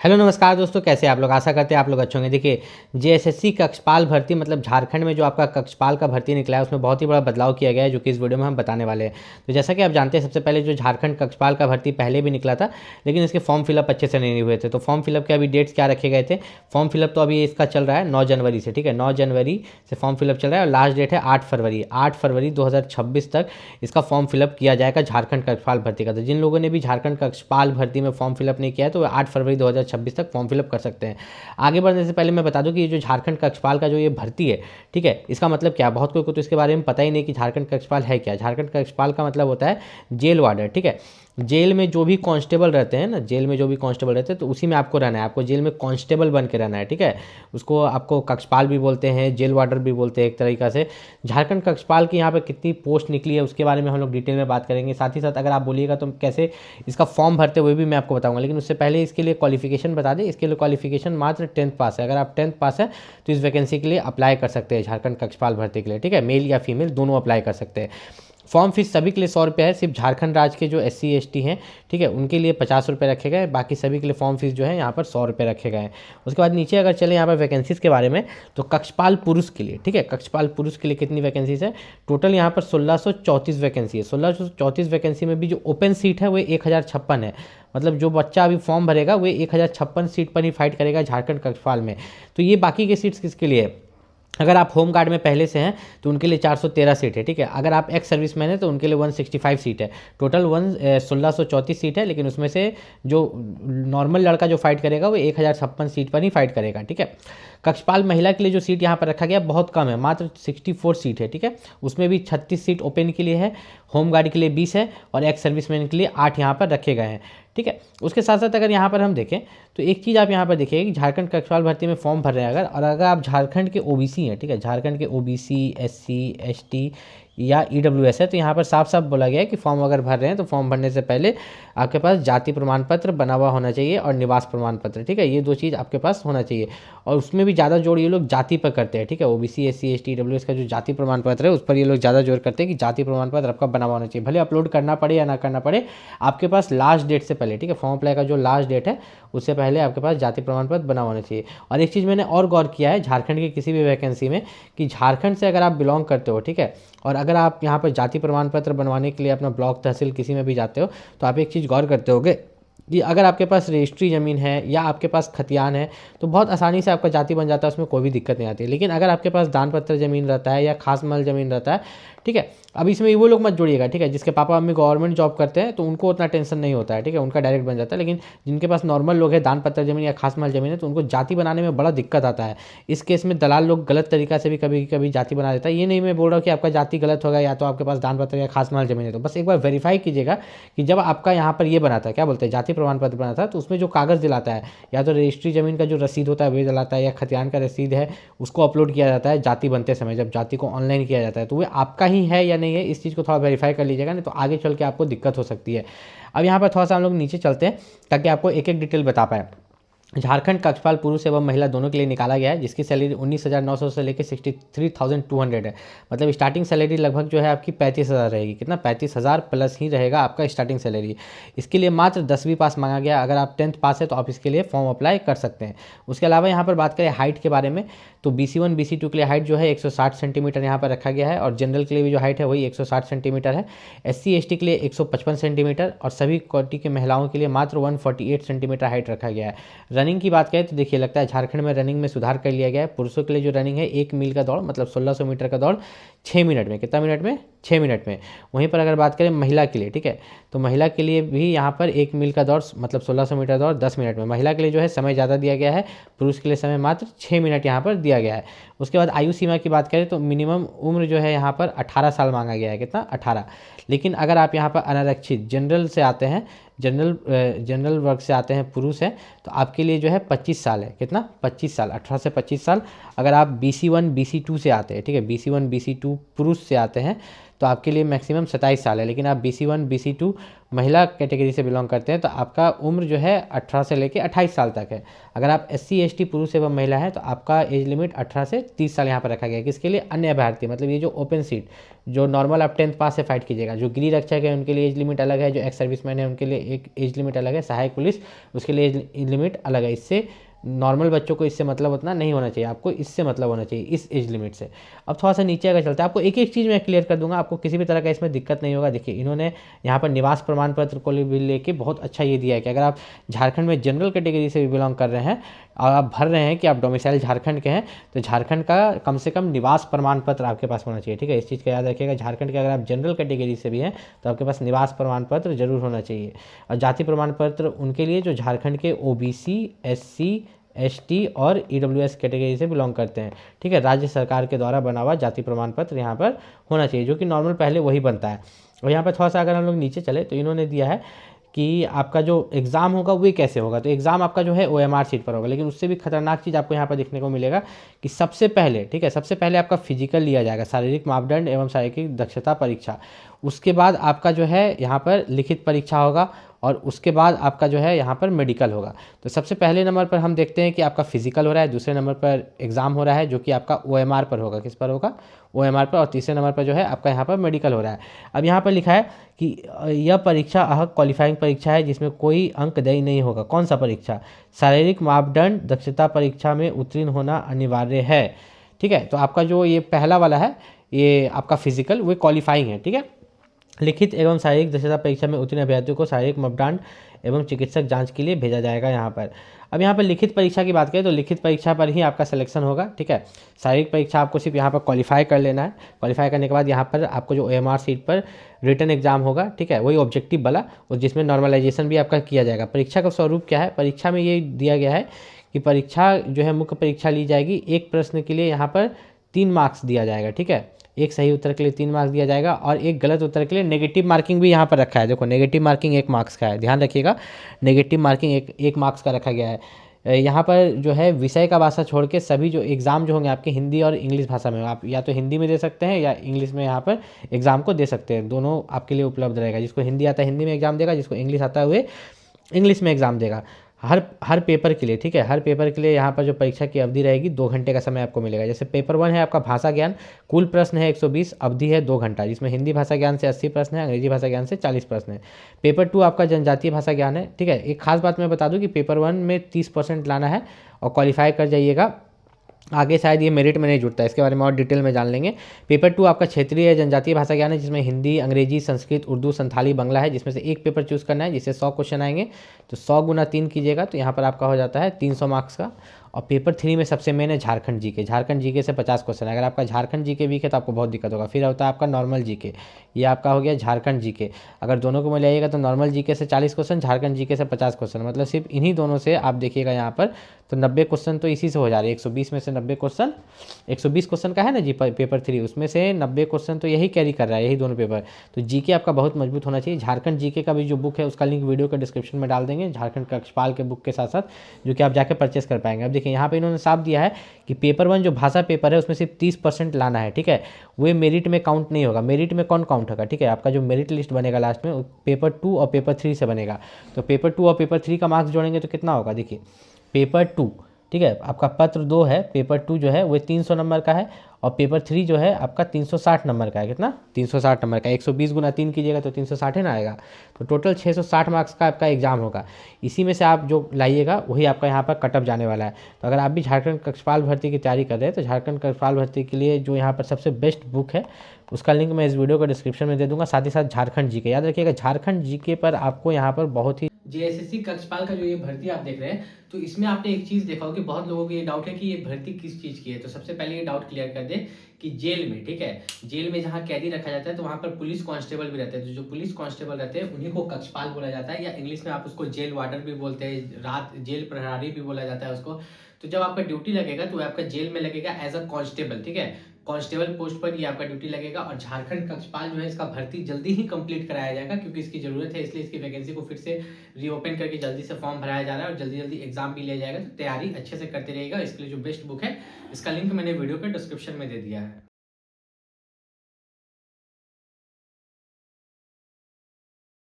Hello नमस्कार दोस्तों, कैसे आप लोग। आशा करते हैं आप लोग अच्छे होंगे। देखिए, जेएसएससी कक्षपाल भर्ती मतलब झारखंड में जो आपका कक्षपाल का भर्ती निकला है उसमें बहुत ही बड़ा बदलाव किया गया है, जो कि इस वीडियो में हम बताने वाले हैं। तो जैसा कि आप जानते हैं, सबसे पहले जो झारखंड कक्षपाल का भर्ती पहले भी निकला था, लेकिन इसके फॉर्म फिलअप अच्छे से नहीं हुए थे। तो फॉर्म फिलअप के अभी डेट्स क्या रखे गए थे, फॉर्म फिलअप तो अभी इसका चल रहा है 9 जनवरी से, ठीक है, 9 जनवरी से फॉर्म फिलअप चल रहा है और लास्ट डेट है 8 फरवरी 2026 तक इसका फॉर्म फिलअप किया जाएगा झारखंड कक्षपाल भर्ती का। तो जिन लोगों ने भी झारखंड कक्षपाल भर्ती में फॉर्म फिलअप नहीं किया है तो 8 फरवरी 2026 तक फॉर्म फिलअप कर सकते हैं। आगे बढ़ने से पहले मैं बता दूं कि ये जो झारखंड कक्षपाल का जो ये भर्ती है, ठीक है, इसका मतलब क्या है। बहुत कोई को तो इसके बारे में पता ही नहीं कि झारखंड कक्षपाल है क्या। झारखंड कक्षपाल का मतलब होता है जेल वार्डर, ठीक है। जेल में जो भी कांस्टेबल रहते हैं ना, जेल में जो भी कांस्टेबल रहते हैं तो उसी में आपको रहना है, आपको जेल में कांस्टेबल बन के रहना है, ठीक है। उसको आपको कक्षपाल भी बोलते हैं, जेल वार्डर भी बोलते हैं एक तरीका से। झारखंड कक्षपाल की यहाँ पर कितनी पोस्ट निकली है उसके बारे में हम लोग डिटेल में बात करेंगे। साथ ही साथ अगर आप बोलिएगा तो कैसे इसका फॉर्म भरते हुए भी मैं आपको बताऊंगा, लेकिन उससे पहले इसके लिए क्वालिफिकेशन बता दें। इसके लिए क्वालिफिकेशन मात्र 10th पास है। अगर आप 10th पास है तो इस वैकेंसी के लिए अप्लाई कर सकते हैं, झारखंड कक्षपाल भर्ती के लिए, ठीक है। मेल या फीमेल दोनों अप्लाई कर सकते हैं। फॉर्म फीस सभी के लिए 100 रुपये है। सिर्फ झारखंड राज्य के जो SC ST हैं, ठीक है, उनके लिए 50 रुपये रखे गए। बाकी सभी के लिए फॉर्म फीस जो है यहाँ पर 100 रुपये रखे गए हैं। उसके बाद नीचे अगर चले यहाँ पर वैकेंसीज के बारे में, तो कक्षपाल पुरुष के लिए, ठीक है, कक्षपाल पुरुष के लिए कितनी वैकेंसीज है टोटल, यहाँ पर 1634 वैकेंसी है। 1634 वैकेंसी में भी जो ओपन सीट है वो 1056 है। मतलब जो बच्चा अभी फॉर्म भरेगा वो 1056 सीट पर ही फाइट करेगा झारखंड कक्षपाल में। तो ये बाकी के सीट्स किसके लिए है। अगर आप होम गार्ड में पहले से हैं तो उनके लिए 413 सीट है, ठीक है। अगर आप एक्स सर्विसमैन है तो उनके लिए 165 सीट है। टोटल 1634 सीट है, लेकिन उसमें से जो नॉर्मल लड़का जो फाइट करेगा वो 1056 सीट पर ही फाइट करेगा, ठीक है। कक्षपाल महिला के लिए जो सीट यहाँ पर रखा गया बहुत कम है, मात्र 64 सीट है, ठीक है। उसमें भी 36 सीट ओपन के लिए है, होम गार्ड के लिए 20 है और एक्स सर्विसमैन के लिए 8 यहाँ पर रखे गए हैं, ठीक है। उसके साथ साथ अगर यहाँ पर हम देखें तो एक चीज़ आप यहाँ पर देखिए कि झारखंड कक्षपाल भर्ती में फॉर्म भर रहे हैं अगर आप झारखंड के OBC हैं, ठीक है, झारखंड के OBC SC ST या EWS है, तो यहाँ पर साफ साफ बोला गया है कि फॉर्म अगर भर रहे हैं तो फॉर्म भरने से पहले आपके पास जाति प्रमाण पत्र बना हुआ होना चाहिए और निवास प्रमाण पत्र, ठीक है। ये दो चीज़ आपके पास होना चाहिए और उसमें भी ज़्यादा जोर ये लोग जाति पर करते हैं, ठीक है। OBC SC ST EWS का जो जाति प्रमाण पत्र है उस पर ये लोग ज़्यादा जोर करते हैं कि जाति प्रमाण पत्र आपका बना हुआ होना चाहिए। भले अपलोड करना पड़े या ना करना पड़े, आपके पास लास्ट डेट से पहले, ठीक है, फॉर्म अप्लाई का जो लास्ट डेट है उससे पहले आपके पास जाति प्रमाण पत्र बना होना चाहिए। और एक चीज़ मैंने और गौर किया है झारखंड की किसी भी वैकेंसी में कि झारखंड से अगर आप बिलोंग करते हो, ठीक है, और अगर आप यहाँ पर जाति प्रमाण पत्र बनवाने के लिए अपना ब्लॉक तहसील किसी में भी जाते हो तो आप एक चीज़ गौर करते होगे कि अगर आपके पास रजिस्ट्री ज़मीन है या आपके पास खतियान है तो बहुत आसानी से आपका जाति बन जाता है, उसमें कोई भी दिक्कत नहीं आती। लेकिन अगर आपके पास दान पत्र ज़मीन रहता है या खास माल ज़मीन रहता है, ठीक है, अब इसमें वो लोग मत जोड़िएगा, ठीक है, जिसके पापा मम्मी गवर्नमेंट जॉब करते हैं तो उनको उतना टेंशन नहीं होता है, ठीक है, उनका डायरेक्ट बन जाता है। लेकिन जिनके पास नॉर्मल लोग हैं, दान पत्र ज़मीन या खास माल ज़मीन है, तो उनको जाति बनाने में बड़ा दिक्कत आता है। इस केस में दलाल लोग गलत तरीका से भी कभी कभी जाति बना देता है। ये नहीं मैं बोल रहा हूँ कि आपका जाति गलत होगा या तो आपके पास दान पत्र या खास माल ज़मीन है, तो बस एक बार वेरीफाई कीजिएगा कि जब आपका यहाँ पर ये बना था, क्या बोलते हैं, जाति प्रमाण पत्र बना था, तो उसमें जो कागज़ दिलाता है या तो रजिस्ट्री ज़मीन का जो रसीद होता है वो दिलाता है या खतियान का रसीद है उसको अपलोड किया जाता है जाति बनते समय, जब जाति को ऑनलाइन किया जाता है तो वो आपका ही है या नहीं है, इस चीज़ को थोड़ा वेरीफाई कर लीजिएगा, नहीं तो आगे चल के आपको दिक्कत हो सकती है। अब यहाँ पर थोड़ा सा हम लोग नीचे चलते हैं ताकि आपको एक एक डिटेल बता पाए। झारखंड कक्षपाल पुरुष एवं महिला दोनों के लिए निकाला गया है, जिसकी सैलरी 19,900 से लेकर 63,200 है। मतलब स्टार्टिंग सैलरी लगभग जो है आपकी 35,000 रहेगी। कितना, 35,000 प्लस ही रहेगा आपका स्टार्टिंग सैलरी। इसके लिए मात्र 10वीं पास मांगा गया। अगर आप 10th पास है तो आप इसके लिए फॉर्म अप्लाई कर सकते हैं। उसके अलावा यहाँ पर बात करें हाइट के बारे में, तो BC1 BC2 के लिए हाइट जो है 160 सेंटीमीटर यहाँ पर रखा गया है और जनरल के लिए भी जो हाइट है वही 160 सेंटीमीटर है। SC ST के लिए 155 सेंटीमीटर और सभी कोटि के महिलाओं के लिए मात्र 148 सेंटीमीटर हाइट रखा गया है। रनिंग की बात करें तो देखिए लगता है झारखंड में रनिंग में सुधार कर लिया गया है। पुरुषों के लिए जो रनिंग है 1 मील का दौड़ मतलब 1600 मीटर का दौड़ 6 मिनट में, कितना मिनट में, 6 मिनट में। वहीं पर अगर बात करें महिला के लिए, ठीक है, तो महिला के लिए भी यहाँ पर 1 मील का दौड़ मतलब 1600 मीटर दौड़ 10 मिनट में। महिला के लिए जो है समय ज़्यादा दिया गया है, पुरुष के लिए समय मात्र 6 मिनट यहाँ पर दिया गया है। उसके बाद आयु सीमा की बात करें तो मिनिमम उम्र जो है यहाँ पर 18 साल मांगा गया है। कितना, 18। लेकिन अगर आप यहाँ पर अनारक्षित जनरल से आते हैं, जनरल वर्ग से आते हैं, पुरुष है, तो आपके लिए जो है 25 साल है। कितना, 25 साल, 18 से 25 साल। अगर आप BC1 BC2 से आते हैं, ठीक है, BC1 BC2 पुरुष से आते हैं तो आपके लिए मैक्सिमम 27 साल है। लेकिन आप BC1 BC2 महिला कैटेगरी से बिलोंग करते हैं तो आपका उम्र जो है 18 से लेकर 28 साल तक है। अगर आप SC ST पुरुष एवं महिला है तो आपका एज लिमिट 18 से 30 साल यहाँ पर रखा गया है। किसके लिए? अन्य अभ्यर्थी, मतलब ये जो ओपन सीट, जो नॉर्मल आप 10th पास से फाइट कीजिएगा। जो गृह रक्षक है उनके लिए एज लिमिट अलग है, जो एक्स सर्विसमैन है उनके लिए एक एज लिमिट अलग है, सहायक पुलिस उसके लिए एज लिमिट अलग है। इससे नॉर्मल बच्चों को इससे मतलब उतना नहीं होना चाहिए, आपको इससे मतलब होना चाहिए, इस एज लिमिट से। अब थोड़ा सा नीचे अगर चलता है, आपको एक एक चीज़ मैं क्लियर कर दूंगा, आपको किसी भी तरह का इसमें दिक्कत नहीं होगा। देखिए इन्होंने यहाँ पर निवास प्रमाण पत्र को भी लेके बहुत अच्छा ये दिया है कि अगर आप झारखंड में जनरल कैटेगरी से भी बिलोंग कर रहे हैं और आप भर रहे हैं कि आप डोमिसाइल झारखंड के हैं, तो झारखंड का कम से कम निवास प्रमाण पत्र आपके पास होना चाहिए। ठीक है, इस चीज़ का याद रखिएगा। झारखंड के अगर आप जनरल कैटेगरी से भी हैं तो आपके पास निवास प्रमाण पत्र जरूर होना चाहिए। और जाति प्रमाण पत्र उनके लिए जो झारखंड के OBC SC ST और EWS कैटेगरी से बिलोंग करते हैं। ठीक है, राज्य सरकार के द्वारा बना हुआ जाति प्रमाण पत्र यहाँ पर होना चाहिए, जो कि नॉर्मल पहले वही बनता है। और यहाँ पर थोड़ा सा अगर हम लोग नीचे चले तो इन्होंने दिया है कि आपका जो एग्ज़ाम होगा वो कैसे होगा। तो एग्ज़ाम आपका जो है OMR सीट पर होगा, लेकिन उससे भी खतरनाक चीज़ आपको यहाँ पर देखने को मिलेगा कि सबसे पहले, ठीक है, सबसे पहले आपका फिजिकल लिया जाएगा, शारीरिक मापदंड एवं शारीरिक दक्षता परीक्षा। उसके बाद आपका जो है यहाँ पर लिखित परीक्षा होगा और उसके बाद आपका जो है यहाँ पर मेडिकल होगा। तो सबसे पहले नंबर पर हम देखते हैं कि आपका फिजिकल हो रहा है, दूसरे नंबर पर एग्ज़ाम हो रहा है जो कि आपका OMR पर होगा। किस पर होगा? OMR पर। और तीसरे नंबर पर जो है आपका यहाँ पर मेडिकल हो रहा है। अब यहाँ पर लिखा है कि यह परीक्षा क्वालिफाइंग परीक्षा है जिसमें कोई अंकदेय नहीं होगा। कौन सा परीक्षा? शारीरिक मापदंड दक्षता परीक्षा में उत्तीर्ण होना अनिवार्य है। ठीक है, तो आपका जो ये पहला वाला है ये आपका फिजिकल, वो क्वालिफाइंग है। ठीक है, लिखित एवं शारीरिक दक्षता परीक्षा में उत्तीर्ण अभ्यर्थियों को शारीरिक मापदंड एवं चिकित्सक जांच के लिए भेजा जाएगा यहाँ पर। अब यहाँ पर लिखित परीक्षा की बात करें तो लिखित परीक्षा पर ही आपका सिलेक्शन होगा। ठीक है, शारीरिक परीक्षा आपको सिर्फ यहाँ पर क्वालिफाई कर लेना है। क्वालिफाई करने के बाद यहाँ पर आपको जो OMR सीट पर रिटन एग्जाम होगा, ठीक है, वही ऑब्जेक्टिव वाला, और जिसमें नॉर्मलाइजेशन भी आपका किया जाएगा। परीक्षा का स्वरूप क्या है? परीक्षा में ये दिया गया है कि परीक्षा जो है मुख्य परीक्षा ली जाएगी। एक प्रश्न के लिए यहाँ पर 3 मार्क्स दिया जाएगा। ठीक है, एक सही उत्तर के लिए 3 मार्क्स दिया जाएगा और एक गलत उत्तर के लिए नेगेटिव मार्किंग भी यहाँ पर रखा है। देखो नेगेटिव मार्किंग 1 मार्क्स का है, ध्यान रखिएगा, नेगेटिव मार्किंग एक मार्क्स का रखा गया है। यहाँ पर जो है विषय का भाषा छोड़ के सभी जो एग्ज़ाम जो होंगे आपके हिंदी और इंग्लिश भाषा में, आप या तो हिंदी में दे सकते हैं या इंग्लिश में यहाँ पर एग्ज़ाम को दे सकते हैं। दोनों आपके लिए उपलब्ध रहेगा। जिसको हिंदी आता है हिंदी में एग्ज़ाम देगा, जिसको इंग्लिश आता है वो इंग्लिश में एग्ज़ाम देगा। हर पेपर के लिए, ठीक है, हर पेपर के लिए यहाँ पर जो परीक्षा की अवधि रहेगी 2 घंटे का समय आपको मिलेगा। जैसे पेपर 1 है आपका भाषा ज्ञान, कुल प्रश्न है 120, अवधि है 2 घंटा, जिसमें हिंदी भाषा ज्ञान से 80 प्रश्न है, अंग्रेजी भाषा ज्ञान से 40 प्रश्न है। पेपर 2 आपका जनजातीय भाषा ज्ञान है। ठीक है, एक खास बात मैं बता दूँ कि पेपर 1 में 30% लाना है और क्वालिफाई कर जाइएगा। आगे शायद ये मेरिट में नहीं जुड़ता है, इसके बारे में और डिटेल में जान लेंगे। पेपर 2 आपका क्षेत्रीय जनजातीय भाषा ज्ञान है, जिसमें हिंदी, अंग्रेजी, संस्कृत, उर्दू, संथाली, बंगला है, जिसमें से एक पेपर चूज़ करना है, जिससे 100 क्वेश्चन आएंगे। तो 100 गुना 3 कीजिएगा तो यहाँ पर आपका हो जाता है 300 मार्क्स का। और पेपर 3 में सबसे मेन है झारखंड जीके। झारखंड जीके से 50 क्वेश्चन है। अगर आपका झारखंड जीके वीक है तो आपको बहुत दिक्कत होगा। फिर होता है आपका नॉर्मल जीके, ये आपका हो गया झारखंड जीके। अगर दोनों को मिलाइएगा तो नॉर्मल जीके से 40 क्वेश्चन, झारखंड जीके से 50 क्वेश्चन, मतलब सिर्फ इन्हीं दोनों से आप देखिएगा यहाँ पर तो 90 क्वेश्चन तो इसी से हो जा रहे हैं। 120 में से 90 क्वेश्चन, 120 क्वेश्चन का है ना जी पेपर 3, उसमें से 90 क्वेश्चन तो यही कैरी कर रहा है, यही दोनों पेपर। तो जीके आपका बहुत मजबूत होना चाहिए। झारखंड जीके का भी जो बुक है उसका लिंक वीडियो के डिस्क्रिप्शन में डाल देंगे, झारखंड कक्षपाल के बुक के साथ साथ, जो कि आप जाकर परचेस कर पाएंगे। अब देखिए यहाँ पे इन्होंने साफ दिया है कि पेपर 1 जो भाषा पेपर है उसमें सिर्फ 30% लाना है। ठीक है, वो मेरिट में काउंट नहीं होगा। मेरिट में कौन काउंट होगा? ठीक है, आपका जो मेरिट लिस्ट बनेगा लास्ट में पेपर 2 और पेपर 3 से बनेगा। तो पेपर 2 और पेपर 3 का मार्क्स जोड़ेंगे तो कितना होगा? देखिए पेपर 2, ठीक है, आपका पत्र 2 है, पेपर 2 जो है वो 300 नंबर का है और पेपर 3 जो है आपका 360 नंबर का है। कितना? 360 नंबर का। 120 गुना 3 कीजिएगा तो 360 है ना आएगा। तो टोटल 660 मार्क्स का आपका एग्जाम होगा। इसी में से आप जो लाइएगा वही आपका यहाँ पर कटअप जाने वाला है। तो अगर आप भी झारखंड कक्षपाल भर्ती की तैयारी कर रहे हैं तो झारखंड कक्षपाल भर्ती के लिए जो यहाँ पर सबसे बेस्ट बुक है उसका लिंक मैं इस वीडियो को डिस्क्रिप्शन में दे दूंगा। साथ ही साथ झारखंड जीके, याद रखिएगा झारखंड जीके पर आपको यहाँ पर बहुत ही जेएसएससी कक्षपाल का जो ये भर्ती आप देख रहे हैं तो इसमें आपने एक चीज़ देखा हो कि बहुत लोगों को ये डाउट है कि ये भर्ती किस चीज़ की है। तो सबसे पहले ये डाउट क्लियर कर दे कि जेल में, ठीक है, जेल में जहाँ कैदी रखा जाता है तो वहाँ पर पुलिस कांस्टेबल भी रहते हैं। तो जो पुलिस कांस्टेबल रहते हैं उन्हीं को कक्षपाल बोला जाता है, या इंग्लिश में आप उसको जेल वार्डन भी बोलते हैं, रात जेल प्रहरी भी बोला जाता है उसको। तो जब आपका ड्यूटी लगेगा तो आपका जेल में लगेगा एज अ कांस्टेबल। ठीक है, कांस्टेबल पोस्ट पर ये आपका ड्यूटी लगेगा। और झारखंड कक्षपाल जो है इसका भर्ती जल्दी ही कंप्लीट कराया जाएगा क्योंकि इसकी जरूरत है, इसलिए इसकी वैकेंसी को फिर से रीओपन करके जल्दी से फॉर्म भराया जा रहा है और जल्दी जल्दी एग्जाम भी लिया जाएगा। तो तैयारी अच्छे से करते रहिएगा। इसके लिए जो बेस्ट बुक है इसका लिंक मैंने वीडियो के डिस्क्रिप्शन में दे दिया है।